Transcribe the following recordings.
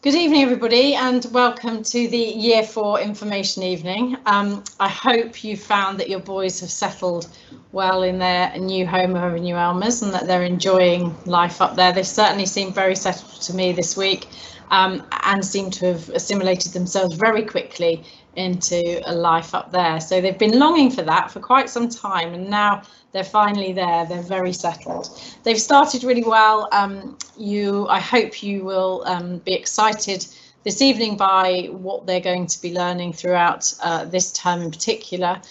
Good evening, everybody, and welcome to the Year 4 Information Evening. I hope you found that your boys have settled well in their new home over in New Elmers and that they're enjoying life up there. They certainly seem very settled to me this week and seem to have assimilated themselves very quickly into a life up there. So they've been longing for that for quite some time, and now they're finally there. They're very settled. They've started really well. I hope you will be excited this evening by what they're going to be learning throughout this term in particular.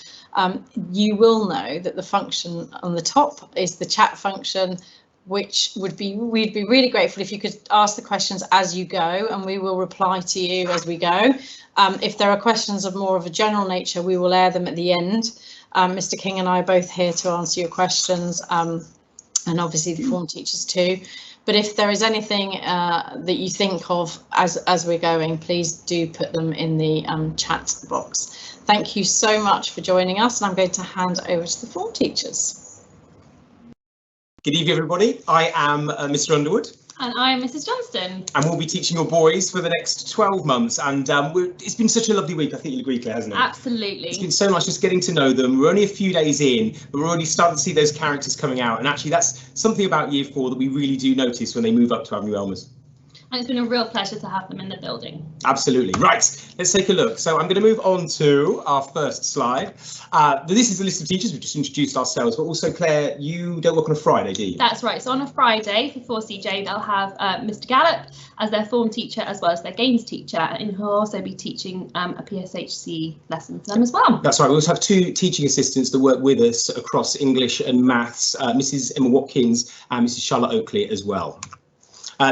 You will know that the function on the top is the chat function, which we'd be really grateful if you could ask the questions as you go, and we will reply to you as we go. If there are questions of more of a general nature, we will air them at the end. Mr. King and I are both here to answer your questions, and obviously the form teachers too. But if there is anything that you think of as we're going, please do put them in the chat box. Thank you so much for joining us, and I'm going to hand over to the form teachers. Good evening, everybody. I am Mr. Underwood. And I am Mrs. Johnston. And we'll be teaching your boys for the next 12 months. And it's been such a lovely week, I think you'll agree, Claire, hasn't it? Absolutely. It's been so nice just getting to know them. We're only a few days in, but we're already starting to see those characters coming out. And actually, that's something about Year 4 that we really do notice when they move up to Avenue Elmers. And it's been a real pleasure to have them in the building. Absolutely. Right, let's take a look. So I'm going to move on to our first slide. This is the list of teachers. We've just introduced ourselves, but also, Claire, you don't work on a Friday, do you? That's right. So on a Friday for 4CJ, they'll have Mr. Gallup as their form teacher as well as their games teacher, and he'll also be teaching a PSHC lesson for them as well. That's right. We also have two teaching assistants that work with us across English and Maths, Mrs. Emma Watkins and Mrs. Charlotte Oakley as well.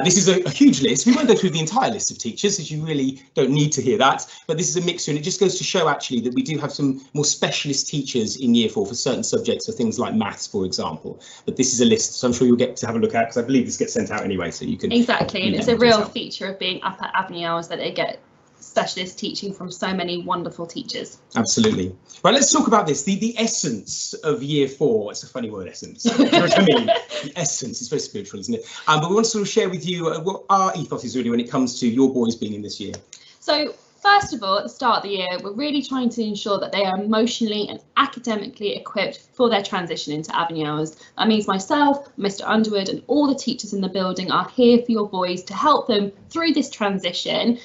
This is a huge list. We won't go through the entire list of teachers, as you really don't need to hear that, but this is a mixture, and it just goes to show actually that we do have some more specialist teachers in Year 4 for certain subjects, for things like maths, for example. But this is a list, so I'm sure you'll get to have a look at, because I believe this gets sent out anyway, so you can... Exactly, and it's a real feature of being up at Avenue Elmers that they get specialist teaching from so many wonderful teachers. Absolutely. Right, let's talk about this. The essence of Year 4. It's a funny word, essence. You know what I mean? The essence is very spiritual, isn't it? But we want to sort of share with you what our ethos is really when it comes to your boys being in this year. So first of all, at the start of the year, we're really trying to ensure that they are emotionally and academically equipped for their transition into Avenue Elmers. That means myself, Mr. Underwood, and all the teachers in the building are here for your boys to help them through this transition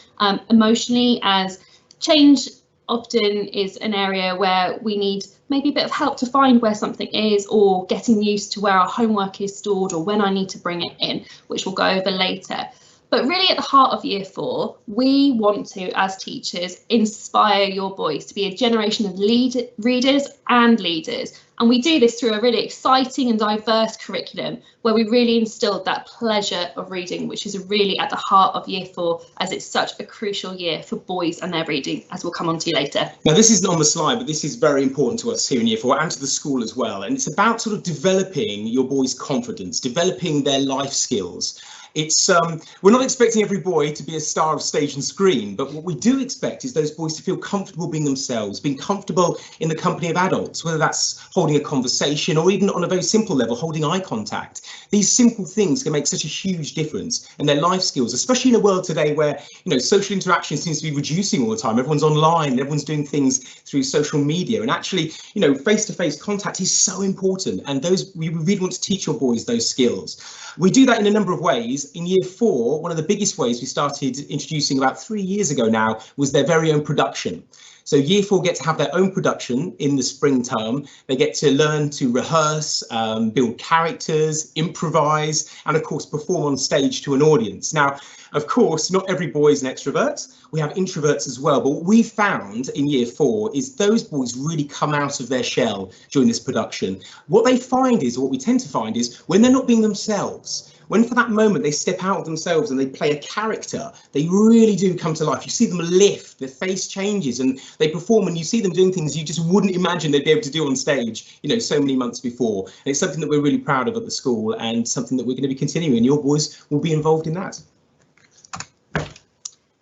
emotionally, as change often is an area where we need maybe a bit of help to find where something is, or getting used to where our homework is stored, or when I need to bring it in, which we'll go over later. But really at the heart of Year 4, we want to, as teachers, inspire your boys to be a generation of readers and leaders. And we do this through a really exciting and diverse curriculum where we really instilled that pleasure of reading, which is really at the heart of Year 4, as it's such a crucial year for boys and their reading, as we'll come on to later. Now, this isn't on the slide, but this is very important to us here in Year 4 and to the school as well. And it's about sort of developing your boys' confidence, developing their life skills. It's we're not expecting every boy to be a star of stage and screen, but what we do expect is those boys to feel comfortable being themselves, being comfortable in the company of adults, whether that's holding a conversation or even on a very simple level, holding eye contact. These simple things can make such a huge difference in their life skills, especially in a world today where, you know, social interaction seems to be reducing all the time. Everyone's online, everyone's doing things through social media, and actually, you know, face-to-face contact is so important, and we really want to teach your boys those skills. We do that in a number of ways. In Year 4, one of the biggest ways we started introducing about 3 years ago now was their very own production. So Year 4 get to have their own production in the spring term. They get to learn to rehearse, build characters, improvise, and of course perform on stage to an audience. Now, of course, not every boy is an extrovert. We have introverts as well. But what we found in Year 4 is those boys really come out of their shell during this production. What they find is, or what we tend to find is, when they're not being themselves, when for that moment they step out of themselves and they play a character, they really do come to life. You see them lift, their face changes, and they perform, and you see them doing things you just wouldn't imagine they'd be able to do on stage, you know, so many months before. And it's something that we're really proud of at the school, and something that we're going to be continuing. Your boys will be involved in that.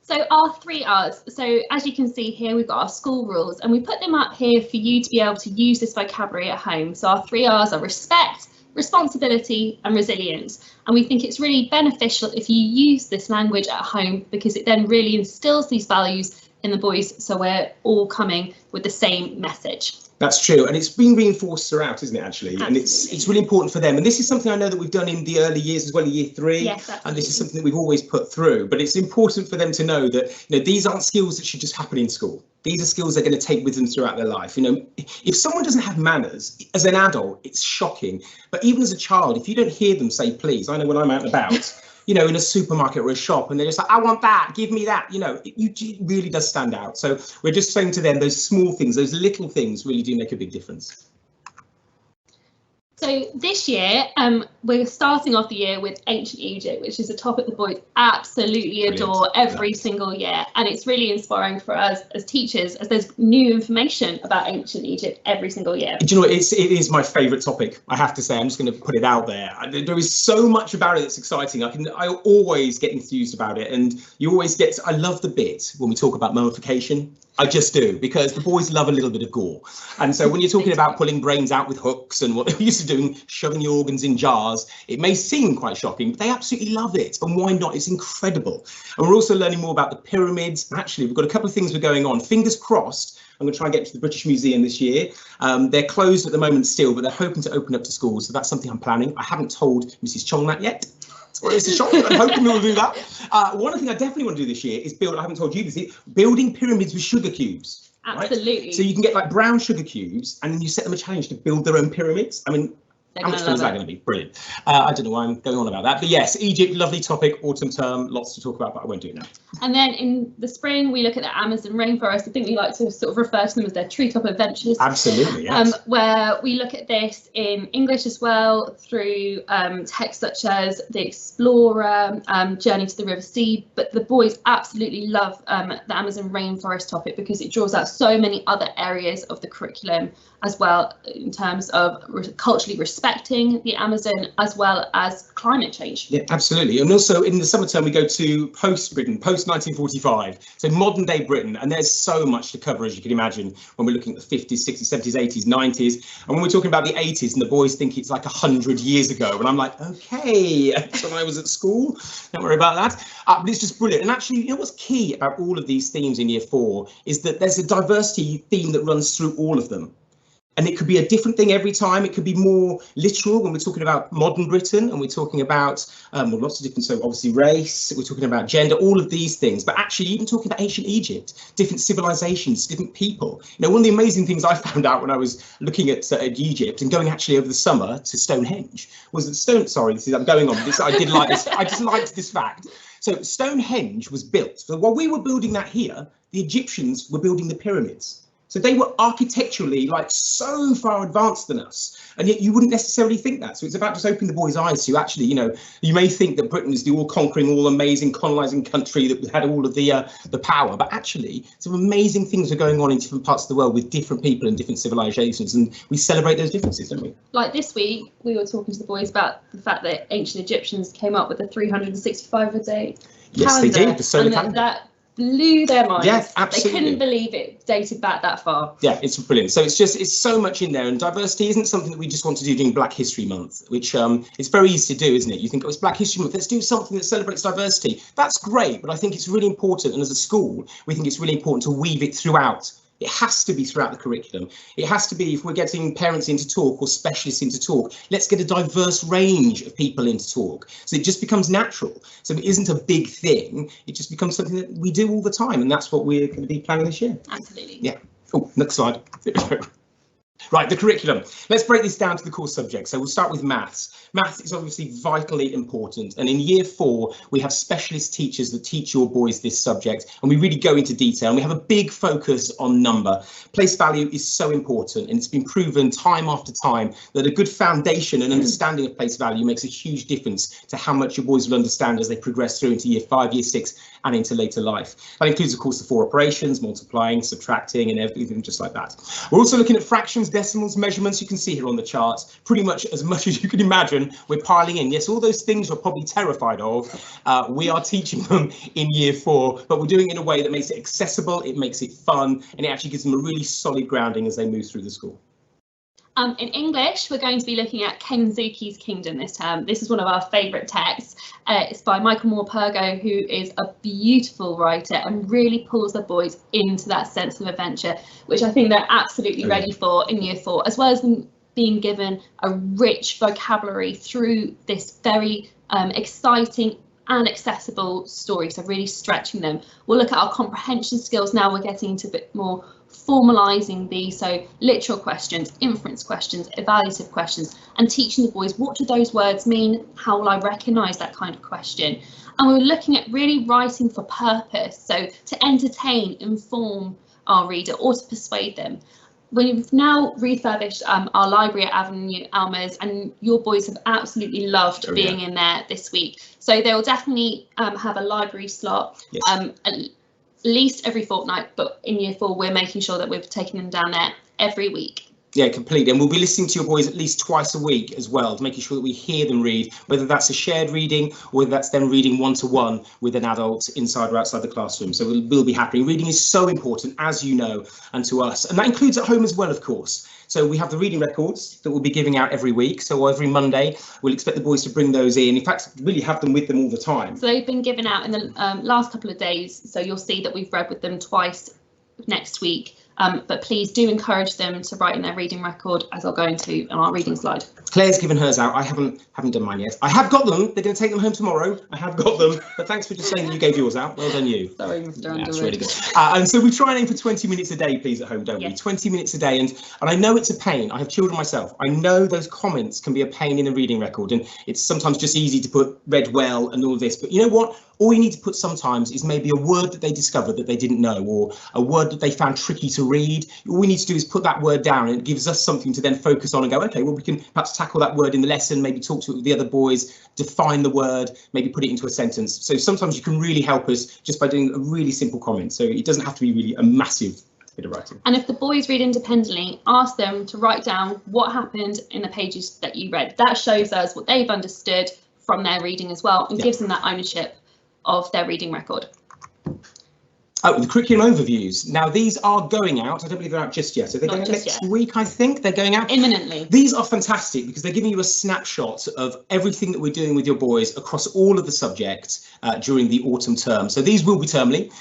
So our 3 R's. So as you can see here, we've got our school rules, and we put them up here for you to be able to use this vocabulary at home. So our 3 R's are respect, responsibility and resilience. And we think it's really beneficial if you use this language at home, because it then really instills these values in the boys, so we're all coming with the same message. That's true, and it's been reinforced throughout, isn't it, actually? Absolutely. And it's really important for them. And this is something I know that we've done in the early years as well, in year 3. Yes, and this is something that we've always put through. But it's important for them to know that, you know, these aren't skills that should just happen in school. These are skills they're going to take with them throughout their life. You know, if someone doesn't have manners, as an adult, it's shocking. But even as a child, if you don't hear them say please, I know when I'm out and about, you know, in a supermarket or a shop, and they're just like, I want that, give me that, you know, it really does stand out. So we're just saying to them, those small things, those little things really do make a big difference. So this year, we're starting off the year with Ancient Egypt, which is a topic the boys absolutely adore every single year. And it's really inspiring for us as teachers, as there's new information about Ancient Egypt every single year. Do you know what, it is my favourite topic, I have to say. I'm just going to put it out there. There is so much about it that's exciting. I always get enthused about it, and you always get, I love the bit when we talk about mummification. I just do, because the boys love a little bit of gore. And so when you're talking about pulling brains out with hooks and what they're used to doing, shoving your organs in jars, it may seem quite shocking, but they absolutely love it. And why not? It's incredible. And we're also learning more about the pyramids. Actually, we've got a couple of things going on. Fingers crossed, I'm going to try and get to the British Museum this year. They're closed at the moment still, but they're hoping to open up to schools. So that's something I'm planning. I haven't told Mrs. Chong that yet. Well, it's a shock. I'm hoping we'll do that. One thing I definitely want to do this year is build, I haven't told you this, building pyramids with sugar cubes. Absolutely. Right? So you can get like brown sugar cubes, and then you set them a challenge to build their own pyramids. I mean, how much fun is that going to be? Brilliant. I don't know why I'm going on about that, but yes, Egypt, lovely topic, autumn term, lots to talk about, but I won't do it now. And then in the spring, we look at the Amazon rainforest. I think we like to sort of refer to them as their treetop adventures. Absolutely, yes. Where we look at this in English as well, through texts such as The Explorer, Journey to the River Sea. But the boys absolutely love the Amazon rainforest topic, because it draws out so many other areas of the curriculum as well, in terms of culturally respecting the Amazon, as well as climate change. Yeah, absolutely. And also in the summer term, we go to post-Britain, post-1945, so modern day Britain. And there's so much to cover, as you can imagine, when we're looking at the 50s, 60s, 70s, 80s, 90s. And when we're talking about the 80s, and the boys think it's like 100 years ago. And I'm like, OK, that's when I was at school. Don't worry about that. But it's just brilliant. And actually, you know what's key about all of these themes in year 4 is that there's a diversity theme that runs through all of them. And it could be a different thing every time. It could be more literal when we're talking about modern Britain, and we're talking about well, lots of different, so obviously race, we're talking about gender, all of these things. But actually, even talking about ancient Egypt, different civilizations, different people. You know, one of the amazing things I found out when I was looking at Egypt and going actually over the summer to Stonehenge was that I'm going on this. I did like this. I just liked this fact. So Stonehenge was built. So while we were building that here, the Egyptians were building the pyramids. So they were architecturally like so far advanced than us, and yet you wouldn't necessarily think that. So it's about just opening the boys' eyes to actually, you know, you may think that Britain is the all-conquering, all-amazing, colonising country that had all of the power, but actually some amazing things are going on in different parts of the world with different people and different civilisations, and we celebrate those differences, don't we? Like this week, we were talking to the boys about the fact that ancient Egyptians came up with a 365-a-day Yes, calendar, they did, the solar calendar. That blew their minds. Yeah, absolutely. They couldn't believe it dated back that far. Yeah, it's brilliant. So it's so much in there, and diversity isn't something that we just want to do during Black History Month, which it's very easy to do, isn't it? You think, oh, it's Black History Month, let's do something that celebrates diversity. That's great, but I think it's really important, and as a school, we think it's really important to weave it throughout. It has to be throughout the curriculum. It has to be, if we're getting parents in to talk or specialists in to talk, let's get a diverse range of people in to talk. So it just becomes natural. So it isn't a big thing. It just becomes something that we do all the time. And that's what we're going to be planning this year. Absolutely. Yeah. Oh, next slide. Right, the curriculum. Let's break this down to the core subjects. So we'll start with maths. Maths is obviously vitally important. And in year 4, we have specialist teachers that teach your boys this subject. And we really go into detail. And we have a big focus on number. Place value is so important. And it's been proven time after time that a good foundation and understanding of place value makes a huge difference to how much your boys will understand as they progress through into year 5, year 6, and into later life. That includes, of course, the 4 operations, multiplying, subtracting, and everything just like that. We're also looking at fractions, decimals, measurements. You can see here on the charts, pretty much as you can imagine, we're piling in. Yes, all those things we're probably terrified of, we are teaching them in year 4, but we're doing it in a way that makes it accessible, it makes it fun, and it actually gives them a really solid grounding as they move through the school. In English, we're going to be looking at Kensuke's Kingdom this term. This is one of our favourite texts. It's by Michael Morpurgo, who is a beautiful writer and really pulls the boys into that sense of adventure, which I think they're absolutely ready for in Year 4, as well as being given a rich vocabulary through this very exciting and accessible story, so really stretching them. We'll look at our comprehension skills now. We're getting into a bit more formalising these, so literal questions, inference questions, evaluative questions, and teaching the boys what do those words mean, how will I recognise that kind of question. And we're looking at really writing for purpose, so to entertain, inform our reader or to persuade them. We've now refurbished our library at Avenue Almers, and your boys have absolutely loved being in there this week. So they'll definitely have a library slot at least every fortnight, but in Year 4 we're making sure that we've taken them down there every week. Yeah, completely. And we'll be listening to your boys at least twice a week as well, making sure that we hear them read, whether that's a shared reading or whether that's them reading one-to-one with an adult inside or outside the classroom. So we'll be happening. Reading is so important, as you know, and to us. And that includes at home as well, of course. So we have the reading records that we'll be giving out every week. So every Monday, we'll expect the boys to bring those in. In fact, really have them with them all the time. So they've been given out in the last couple of days. So you'll see that we've read with them twice next week. But please do encourage them to write in their reading record, as I'll go into on our reading slide. Claire's given hers out. I haven't done mine yet. I have got them. They're going to take them home tomorrow. I have got them. But thanks for just saying that you gave yours out. Well done, you. Sorry, Mr. Underwood. That's really good. And so we try and aim for 20 minutes a day, please, at home, don't we? 20 minutes a day. And I know it's a pain. I have children myself. I know those comments can be a pain in a reading record. And it's sometimes just easy to put read well and all of this. But you know what? All you need to put sometimes is maybe a word that they discovered that they didn't know, or a word that they found tricky to read. All we need to do is put that word down, and it gives us something to then focus on and go, okay, well, we can perhaps tackle that word in the lesson, maybe talk to it with the other boys, define the word, maybe put it into a sentence. So sometimes you can really help us just by doing a really simple comment. So it doesn't have to be really a massive bit of writing. And if the boys read independently, ask them to write down what happened in the pages that you read. That shows us what they've understood from their reading as well, and gives them that ownership of their reading record. Oh, the curriculum overviews. Now, these are going out. I don't believe they're out just yet. So they're going out next week, I think. They're going out imminently. These are fantastic because they're giving you a snapshot of everything that we're doing with your boys across all of the subjects during the autumn term. So these will be termly.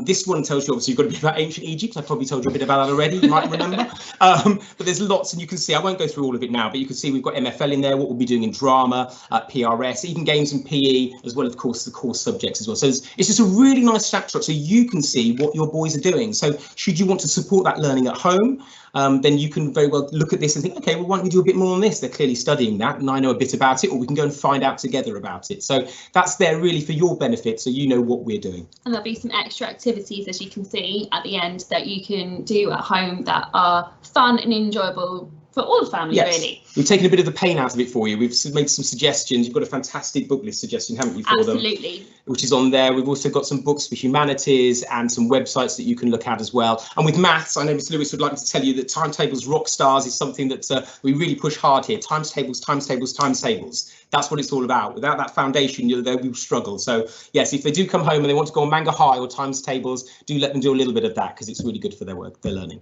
This one tells you, obviously, you've got to be about ancient Egypt. I probably told you a bit about that already. You might remember. But there's lots, and you can see, I won't go through all of it now, but you can see we've got MFL in there, what we'll be doing in drama, PRS, even games and PE, as well, of course, the core subjects as well. So it's just a really nice snapshot so you can see what your boys are doing. So should you want to support that learning at home, then you can very well look at this and think, okay, well, why don't we do a bit more on this? They're clearly studying that and I know a bit about it, or we can go and find out together about it. So that's there really for your benefit, so you know what we're doing. And there'll be some extra activities, as you can see at the end, that you can do at home that are fun and enjoyable for all the family, really. We've taken a bit of the pain out of it for you. We've made some suggestions. You've got a fantastic book list suggestion, haven't you, for them? Absolutely. Which is on there. We've also got some books for humanities and some websites that you can look at as well. And with maths, I know Mr. Lewis would like me to tell you that Timetables Rock Stars is something that we really push hard here. Timetables. That's what it's all about. Without that foundation, we struggle. So yes, if they do come home and they want to go on Manga High or Timetables, do let them do a little bit of that, because it's really good for their work, their learning.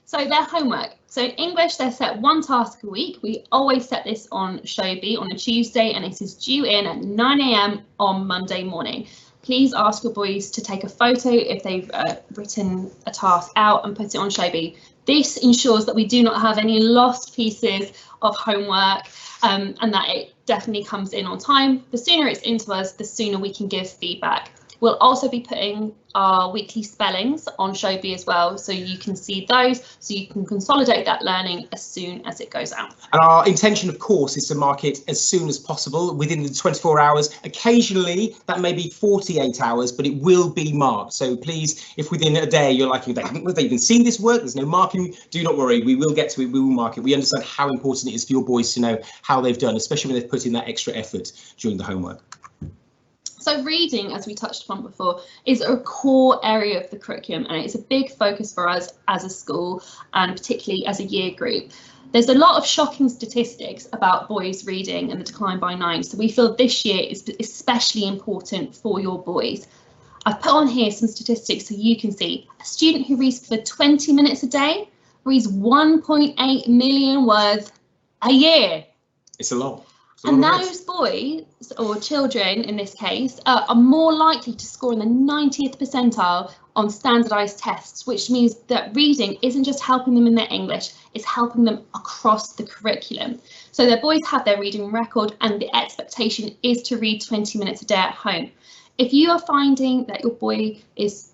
So their homework. So in English, they're set one task a week. We always set this on Showbie on a Tuesday, and it is due in at 9 AM on Monday morning. Please ask your boys to take a photo if they've written a task out and put it on Showbie. This ensures that we do not have any lost pieces of homework, and that it definitely comes in on time. The sooner it's into us, the sooner we can give feedback. We'll also be putting our weekly spellings on Showbie as well, so you can see those, so you can consolidate that learning as soon as it goes out. And our intention, of course, is to mark it as soon as possible, within the 24 hours. Occasionally, that may be 48 hours, but it will be marked. So please, if within a day you're like, have they even seen this work? There's no marking. Do not worry, we will get to it, we will mark it. We understand how important it is for your boys to know how they've done, especially when they've put in that extra effort during the homework. So reading, as we touched upon before, is a core area of the curriculum, and it's a big focus for us as a school, and particularly as a year group. There's a lot of shocking statistics about boys reading and the decline by 9, so we feel this year is especially important for your boys. I've put on here some statistics so you can see. A student who reads for 20 minutes a day reads 1.8 million words a year. It's a lot. And those boys, or children in this case, are more likely to score in the 90th percentile on standardised tests, which means that reading isn't just helping them in their English, it's helping them across the curriculum. So their boys have their reading record, and the expectation is to read 20 minutes a day at home. If you are finding that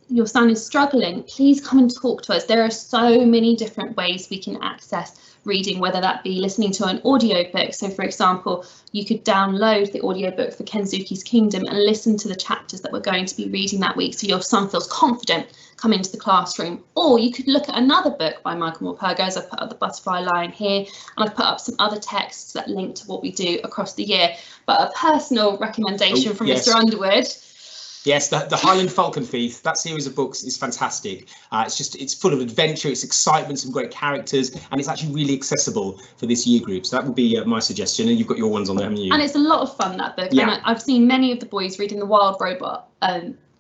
your son is struggling, please come and talk to us. There are so many different ways we can access reading, whether that be listening to an audiobook. So for example, you could download the audiobook for Kensuke's Kingdom and listen to the chapters that we're going to be reading that week, so your son feels confident coming into the classroom. Or you could look at another book by Michael Morpurgo, as I've put up the butterfly line here, and I've put up some other texts that link to what we do across the year. But a personal recommendation from yes. Mr. Underwood. Yes, the Highland Falcon Thief, that series of books is fantastic. It's full of adventure, it's excitement, some great characters, and it's actually really accessible for this year group. So that would be my suggestion, and you've got your ones on there, haven't you? And it's a lot of fun, that book. Yeah. And I've seen many of the boys reading The Wild Robot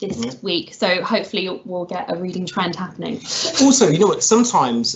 this week, so hopefully we'll get a reading trend happening. Also, you know what, sometimes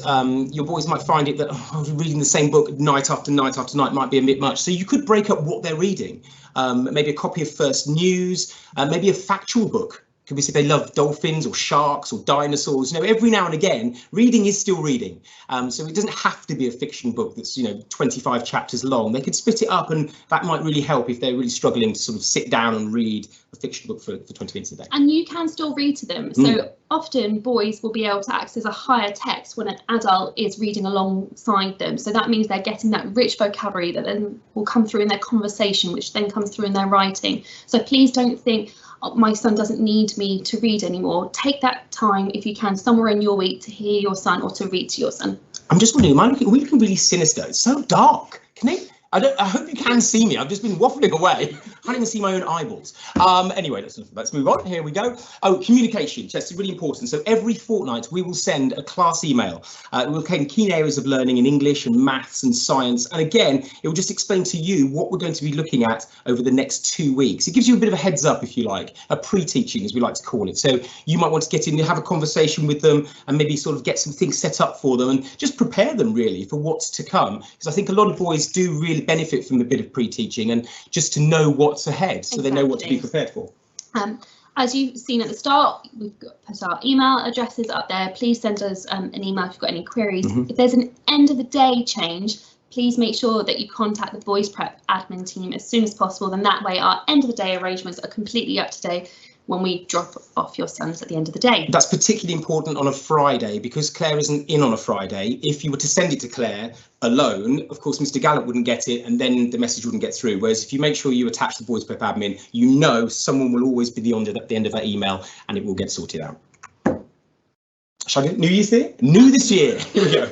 your boys might find it that reading the same book night after night after night might be a bit much, so you could break up what they're reading. Maybe a copy of First News, maybe a factual book. Could we say they love dolphins or sharks or dinosaurs? You know, every now and again, reading is still reading. So it doesn't have to be a fiction book that's, 25 chapters long. They could split it up, and that might really help if they're really struggling to sort of sit down and read a fiction book for 20 minutes a day. And you can still read to them. So often boys will be able to access a higher text when an adult is reading alongside them. So that means they're getting that rich vocabulary that then will come through in their conversation, which then comes through in their writing. So please don't think, oh, my son doesn't need me to read anymore. Take that time, if you can, somewhere in your week to hear your son or to read to your son. I'm just wondering, are we looking really sinister? It's so dark. I hope you can see me. I've just been waffling away. I can't even see my own eyeballs. Anyway, let's move on. Here we go. Oh, communication. That's really important. So every fortnight we will send a class email. It will contain key areas of learning in English and maths and science. And again, it will just explain to you what we're going to be looking at over the next 2 weeks. It gives you a bit of a heads up, if you like, a pre-teaching, as we like to call it. So you might want to get in and have a conversation with them and maybe sort of get some things set up for them and just prepare them really for what's to come. Because I think a lot of boys do really benefit from a bit of pre-teaching and just to know what's ahead, so They know what to be prepared for. As you've put our email addresses up there. Please send us an email if you've got any queries. If there's an end of the day change, please make sure that you contact the Boys Prep admin team as soon as possible. Then that way our end of the day arrangements are completely up to date when we drop off your sons at the end of the day. That's particularly important on a Friday, because Claire isn't in on a Friday. If you were to send it to Claire alone, of course, Mr. Gallup wouldn't get it, and then the message wouldn't get through. Whereas if you make sure you attach the Boys Prep admin, someone will always be at the end of that email, and it will get sorted out. Shall I do New Year's Day? New this year. Here we go.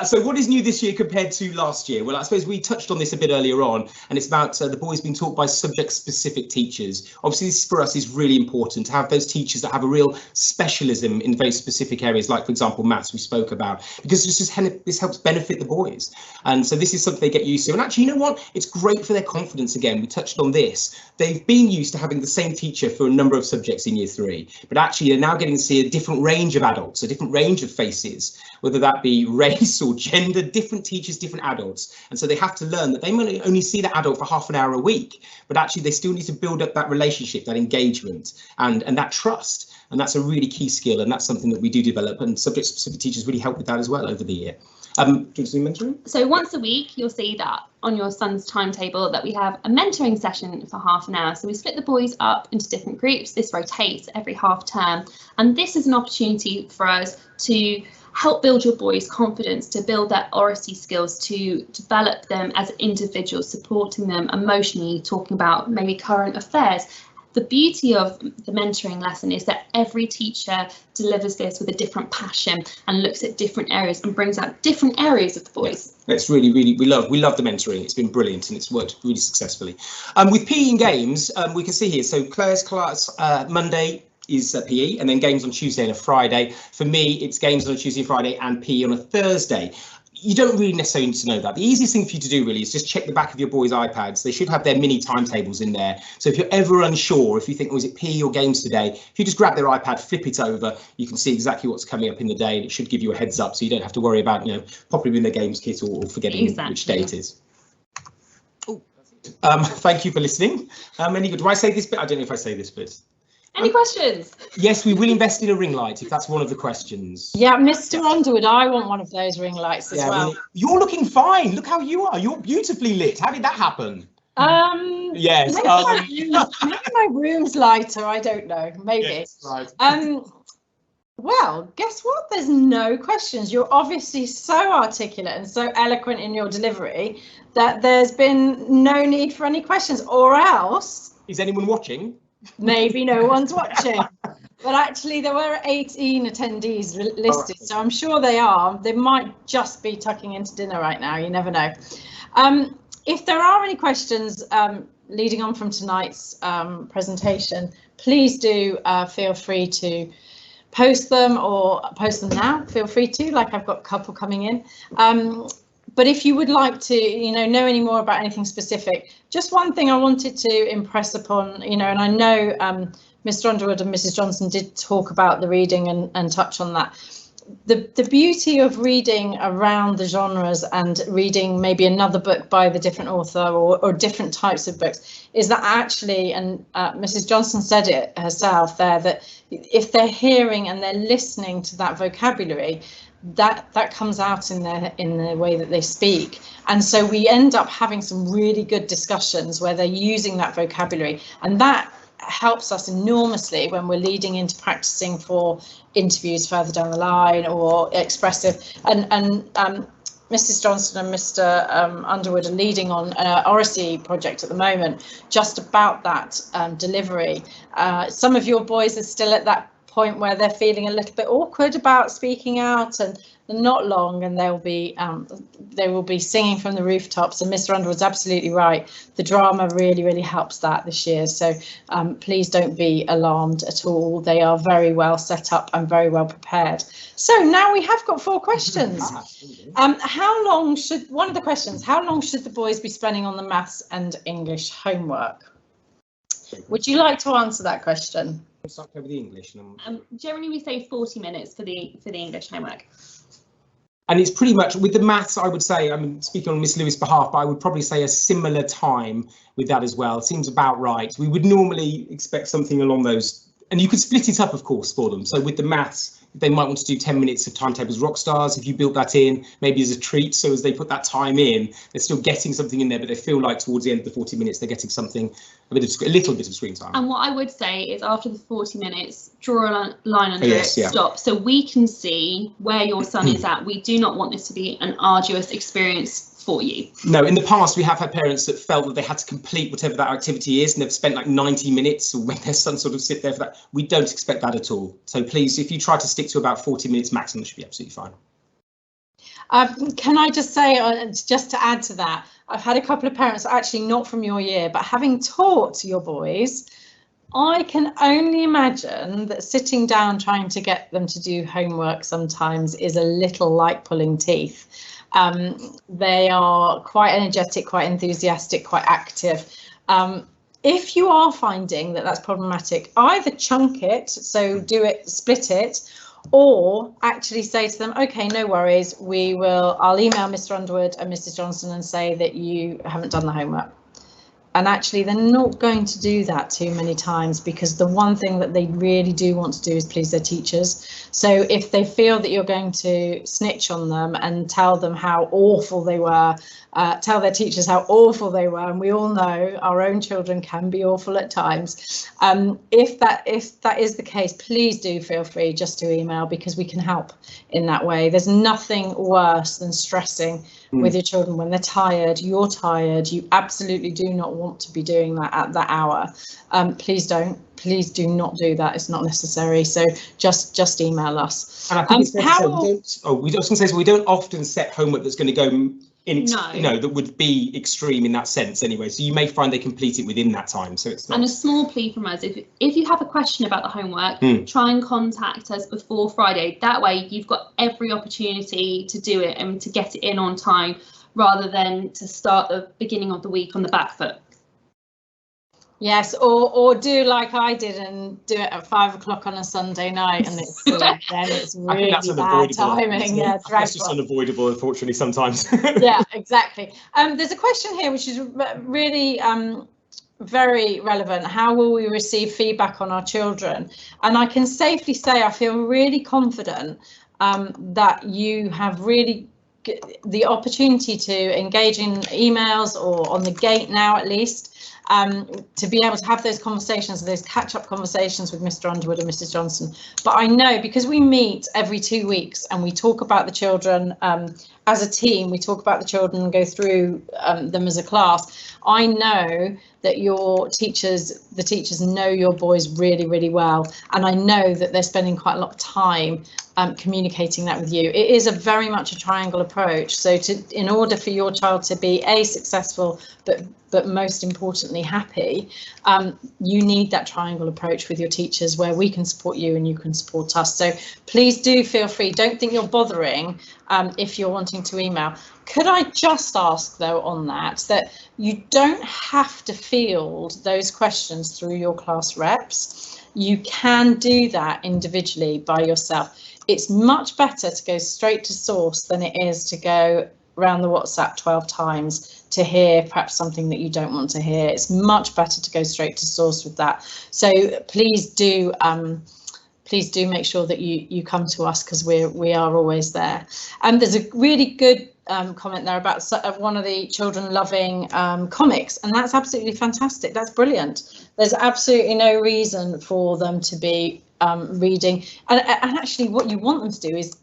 So what is new this year compared to last year? Well, I suppose we touched on this a bit earlier on, and it's about the boys being taught by subject-specific teachers. Obviously, this for us is really important to have those teachers that have a real specialism in very specific areas, like, for example, maths we spoke about, because this helps benefit the boys. And so this is something they get used to. And actually, you know what? It's great for their confidence again. We touched on this. They've been used to having the same teacher for a number of subjects in year 3, but actually they're now getting to see a different range of adults, a different range of faces, whether that be race or gender, different teachers, different adults. And so they have to learn that they might only see that adult for half an hour a week, but actually they still need to build up that relationship, that engagement and that trust. And that's a really key skill. And that's something that we do develop, and subject specific teachers really help with that as well over the year. Do you want to do mentoring? So once a week, you'll see that on your son's timetable that we have a mentoring session for half an hour. So we split the boys up into different groups. This rotates every half term. And this is an opportunity for us to help build your boys' confidence, to build their oracy skills, to develop them as individuals, supporting them emotionally, talking about maybe current affairs. The beauty of the mentoring lesson is that every teacher delivers this with a different passion and looks at different areas and brings out different areas of the boys. That's really, we love the mentoring. It's been brilliant and it's worked really successfully. With PE and games, we can see here, so Claire's class Monday is PE, and then games on Tuesday and a Friday. For me, it's games on a Tuesday and Friday and PE on a Thursday. you don't really necessarily need to know that. The easiest thing for you to do really is just check the back of your boys' iPads. They should have their mini timetables in there. So if you're ever unsure, if you think, was it PE or games today, if you just grab their iPad, flip it over, you can see exactly what's coming up in the day, and it should give you a heads up, so you don't have to worry about, popping in their games kit or forgetting which day it is. Thank you for listening. Do I say this bit? I don't know if I say this bit. Any questions? Yes, we will invest in a ring light if that's one of the questions. Yeah, Mr. Underwood, I want one of those ring lights as well. You're looking fine. Look how you are. You're beautifully lit. How did that happen? Yes. Maybe my room's lighter. I don't know. Maybe. Yes, right. Well, guess what? There's no questions. You're obviously so articulate and so eloquent in your delivery that there's been no need for any questions, or else. Is anyone watching? Maybe no one's watching. But actually there were 18 attendees listed, so I'm sure they are. They might just be tucking into dinner right now, you never know. If there are any questions leading on from tonight's presentation, please do feel free to post them, or post them now. Feel free to, like I've got a couple coming in. But if you would like to, know any more about anything specific, just one thing I wanted to impress upon, and I know Mr. Underwood and Mrs. Johnson did talk about the reading and touch on that. The beauty of reading around the genres and reading maybe another book by the different author or different types of books is that actually, and Mrs. Johnson said it herself there, that if they're hearing and they're listening to that vocabulary, that comes out in the way that they speak. And so we end up having some really good discussions where they're using that vocabulary, and that helps us enormously when we're leading into practicing for interviews further down the line or expressive. And Mrs. Johnson and Mr. Underwood are leading on an Oracy project at the moment just about that delivery. Some of your boys are still at that point where they're feeling a little bit awkward about speaking out, and not long and they will be singing from the rooftops. And Mr. Underwood's absolutely right, the drama really helps that this year, so please don't be alarmed at all. They are very well set up and very well prepared. So now we have got 4 questions. How long should the boys be spending on the maths and English homework? Would you like to answer that question? Start over the English. Generally, we say 40 minutes for the English homework. And it's pretty much with the maths, I would say, speaking on Miss Lewis' behalf, but I would probably say a similar time with that as well. It seems about right. We would normally expect something along those, and you could split it up, of course, for them. So with the maths, they might want to do 10 minutes of Timetables Rockstars. If you built that in, maybe as a treat, so as they put that time in, they're still getting something in there, but they feel like towards the end of the 40 minutes, they're getting something, a little bit of screen time. And what I would say is after the 40 minutes, draw a line under it, stop, so we can see where your son is at. We do not want this to be an arduous experience for you. No, in the past we have had parents that felt that they had to complete whatever that activity is, and they've spent like 90 minutes or when their son sort of sit there for that. We don't expect that at all. So please, if you try to stick to about 40 minutes maximum, it should be absolutely fine. Can I just say, just to add to that, I've had a couple of parents, actually not from your year, but having taught your boys, I can only imagine that sitting down trying to get them to do homework sometimes is a little like pulling teeth. They are quite energetic, quite enthusiastic, quite active. If you are finding that that's problematic, either chunk it, so do it, split it, or actually say to them, OK, no worries, I'll email Mr. Underwood and Mrs. Johnson and say that you haven't done the homework. And actually, they're not going to do that too many times, because the one thing that they really do want to do is please their teachers. So if they feel that you're going to snitch on them and tell them how awful they were, tell their teachers how awful they were, and we all know our own children can be awful at times. If that is the case, please do feel free just to email, because we can help in that way. There's nothing worse than stressing with your children when they're tired. You're tired. You absolutely do not want to be doing that at that hour. Please do not do that. It's not necessary. So just email us. And I think it's fair to say we don't often set homework that's going to go that would be extreme in that sense anyway. So you may find they complete it within that time. So it's not. And a small plea from us: if you have a question about the homework, try and contact us before Friday. That way you've got every opportunity to do it and to get it in on time, rather than to start the beginning of the week on the back foot. Yes, or do like I did and do it at 5 o'clock on a Sunday night, and it's then it's really bad timing. Yeah, that's just unavoidable, unfortunately, sometimes. Yeah, exactly. There's a question here which is really very relevant. How will we receive feedback on our children? And I can safely say I feel really confident that you have really the opportunity to engage in emails or on the gate now at least. To be able to have those conversations, those catch-up conversations with Mr. Underwood and Mrs. Johnson. But I know, because we meet every 2 weeks and we talk about the children as a team, we talk about the children and go through them as a class. I know that the teachers know your boys really, really well. And I know that they're spending quite a lot of time communicating that with you. It is very much a triangle approach. So in order for your child to be successful, but most importantly happy, you need that triangle approach with your teachers where we can support you and you can support us. So please do feel free. Don't think you're bothering if you're wanting to email. Could I just ask though on that you don't have to field those questions through your class reps. You can do that individually by yourself. It's much better to go straight to source than it is to go around the WhatsApp 12 times to hear perhaps something that you don't want to hear. It's much better to go straight to source with that. So please do make sure that you come to us, because we are always there. And there's a really good comment there about one of the children loving comics, and that's absolutely fantastic. That's brilliant. There's absolutely no reason for them to be reading, and actually what you want them to do is,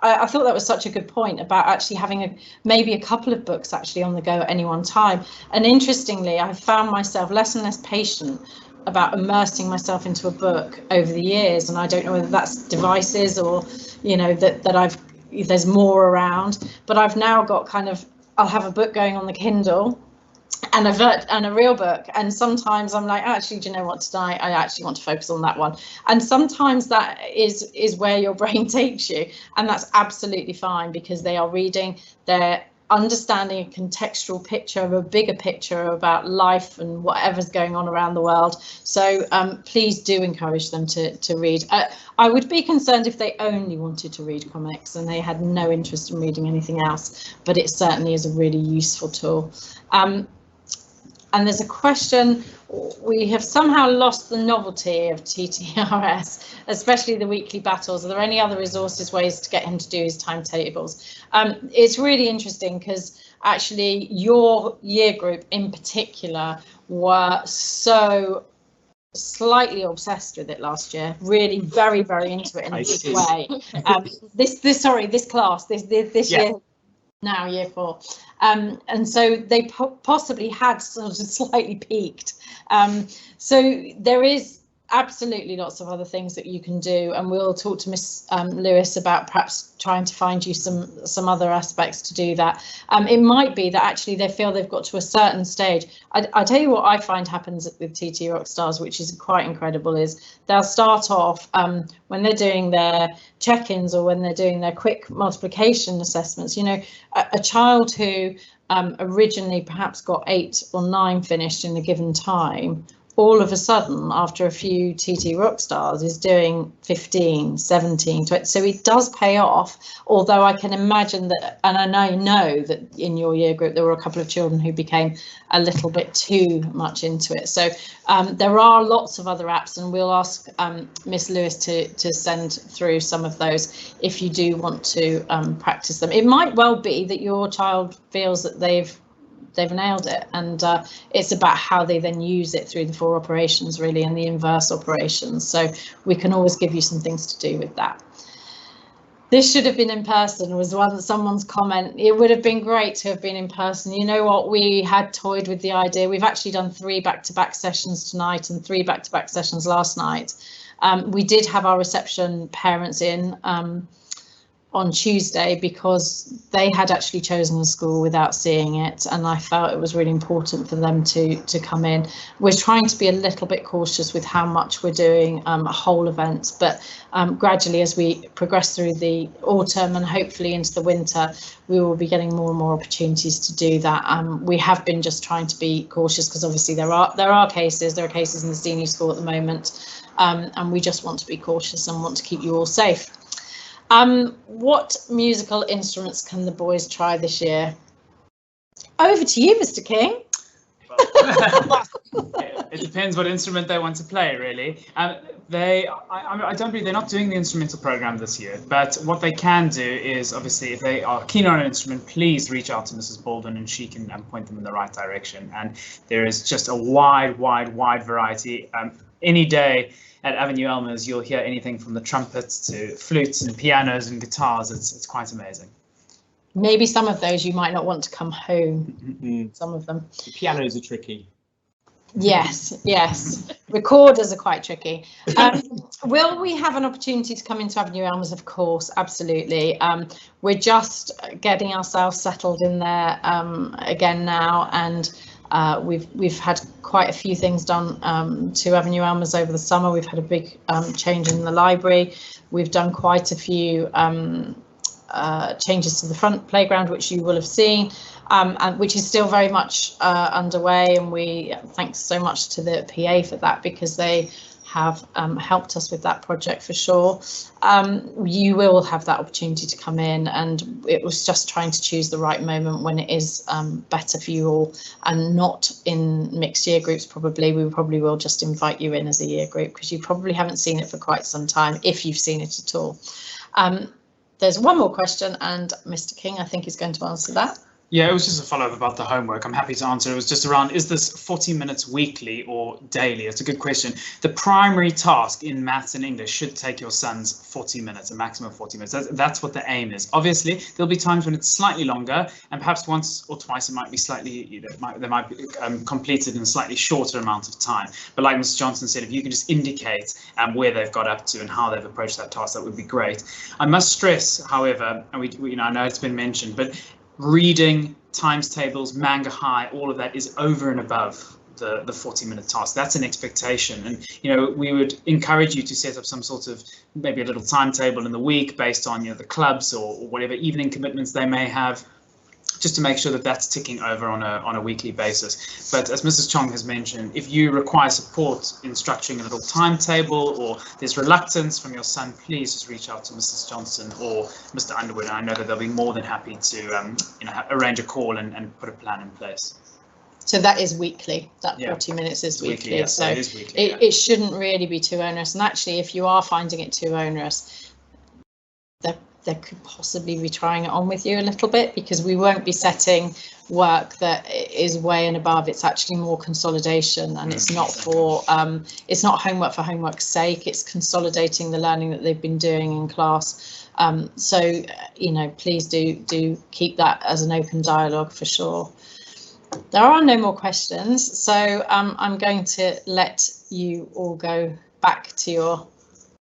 I thought that was such a good point about actually having maybe a couple of books actually on the go at any one time. And interestingly, I've found myself less and less patient about immersing myself into a book over the years, and I don't know whether that's devices or that there's more around, but I've now got I'll have a book going on the Kindle and a real book, and sometimes I'm like, actually, do you know what, tonight I actually want to focus on that one. And sometimes that is where your brain takes you, and that's absolutely fine, because they are reading, they're understanding a contextual picture of a bigger picture about life and whatever's going on around the world. So please do encourage them to read. I would be concerned if they only wanted to read comics and they had no interest in reading anything else, but it certainly is a really useful tool. And there's a question: we have somehow lost the novelty of TTRS, especially the weekly battles. Are there any other resources, ways to get him to do his timetables? It's really interesting, because actually your year group in particular were so slightly obsessed with it last year, really very, very into it in a big way. This class, this year, now year 4. And so they possibly had sort of slightly peaked. So there is absolutely lots of other things that you can do, and we'll talk to Miss Lewis about perhaps trying to find you some other aspects to do that. It might be that actually they feel they've got to a certain stage. I tell you what I find happens with TT Rockstars, which is quite incredible, is they'll start off when they're doing their check-ins or when they're doing their quick multiplication assessments. A child who originally perhaps got 8 or 9 finished in a given time, all of a sudden, after a few TT Rockstars, is doing 15, 17, 20. So it does pay off, although I can imagine that, and I know that in your year group, there were a couple of children who became a little bit too much into it. So there are lots of other apps, and we'll ask Miss Lewis to send through some of those if you do want to practice them. It might well be that your child feels that they've nailed it, and it's about how they then use it through the 4 operations really, and the inverse operations. So we can always give you some things to do with that. This should have been in person, was someone's comment. It would have been great to have been in person. You know what, we had toyed with the idea. We've actually done 3 back-to-back sessions tonight and 3 back-to-back sessions last night. We did have our reception parents in. on Tuesday because they had actually chosen a school without seeing it, and I felt it was really important for them to come in. We're trying to be a little bit cautious with how much we're doing whole events, but gradually as we progress through the autumn and hopefully into the winter, we will be getting more and more opportunities to do that. We have been just trying to be cautious because obviously there are cases in the Stevenage School at the moment, and we just want to be cautious and want to keep you all safe. What musical instruments can the boys try this year? Over to you, Mr. King. It depends what instrument they want to play, really. I don't believe they're not doing the instrumental program this year, but what they can do is, obviously, if they are keen on an instrument, please reach out to Mrs. Baldwin and she can point them in the right direction. And there is just a wide variety. Any day at Avenue Elmers, you'll hear anything from the trumpets to flutes and pianos and guitars. It's quite amazing. Maybe some of those you might not want to come home. Mm-hmm. Some of them. The pianos are tricky. Yes. Recorders are quite tricky. Will we have an opportunity to come into Avenue Elmers? Of course, absolutely. We're just getting ourselves settled in there again now, and we've had quite a few things done to Avenue Elmers over the summer. We've had a big change in the library. We've done quite a few changes to the front playground, which you will have seen, and which is still very much underway. And we thanks so much to the PA for that, because they have helped us with that project for sure. You will have that opportunity to come in, and it was just trying to choose the right moment when it is better for you all, and not in mixed year groups. Probably we probably will just invite you in as a year group, because you probably haven't seen it for quite some time, if you've seen it at all. There's one more question, and Mr. King, I think, is going to answer that. Yeah, it was just a follow-up about the homework. I'm happy to answer. It was just around, is this 40 minutes weekly or daily? It's a good question. The primary task in maths and English should take your sons 40 minutes, a maximum of 40 minutes. That's what the aim is. Obviously, there'll be times when it's slightly longer, and perhaps once or twice it might be slightly, they might be completed in a slightly shorter amount of time. But like Mr. Johnson said, if you can just indicate where they've got up to and how they've approached that task, that would be great. I must stress, however, and I know it's been mentioned, but reading, times tables, manga high, all of that is over and above the 40-minute task. That's an expectation, and we would encourage you to set up some sort of maybe a little timetable in the week based on the clubs or whatever evening commitments they may have, just to make sure that that's ticking over on a weekly basis. But as Mrs. Chong has mentioned, if you require support in structuring a little timetable, or there's reluctance from your son, please just reach out to Mrs. Johnson or Mr. Underwood. And I know that they'll be more than happy to arrange a call and put a plan in place. So that is weekly. That 40 minutes is weekly. Yes, so it is weekly, it shouldn't really be too onerous. And actually, if you are finding it too onerous, they could possibly be trying it on with you a little bit, because we won't be setting work that is way and above. It's actually more consolidation, and it's not for it's not homework for homework's sake. It's consolidating the learning that they've been doing in class. So please do keep that as an open dialogue for sure. There are no more questions, so I'm going to let you all go back to your.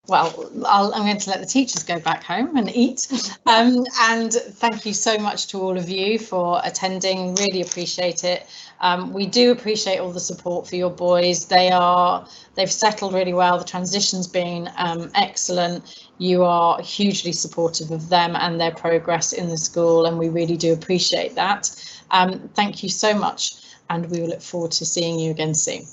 Well, I'm going to let the teachers go back home and eat. And thank you so much to all of you for attending. Really appreciate it. We do appreciate all the support for your boys. They've settled really well. The transition's been excellent. You are hugely supportive of them and their progress in the school, and we really do appreciate that. Thank you so much, and we will look forward to seeing you again soon.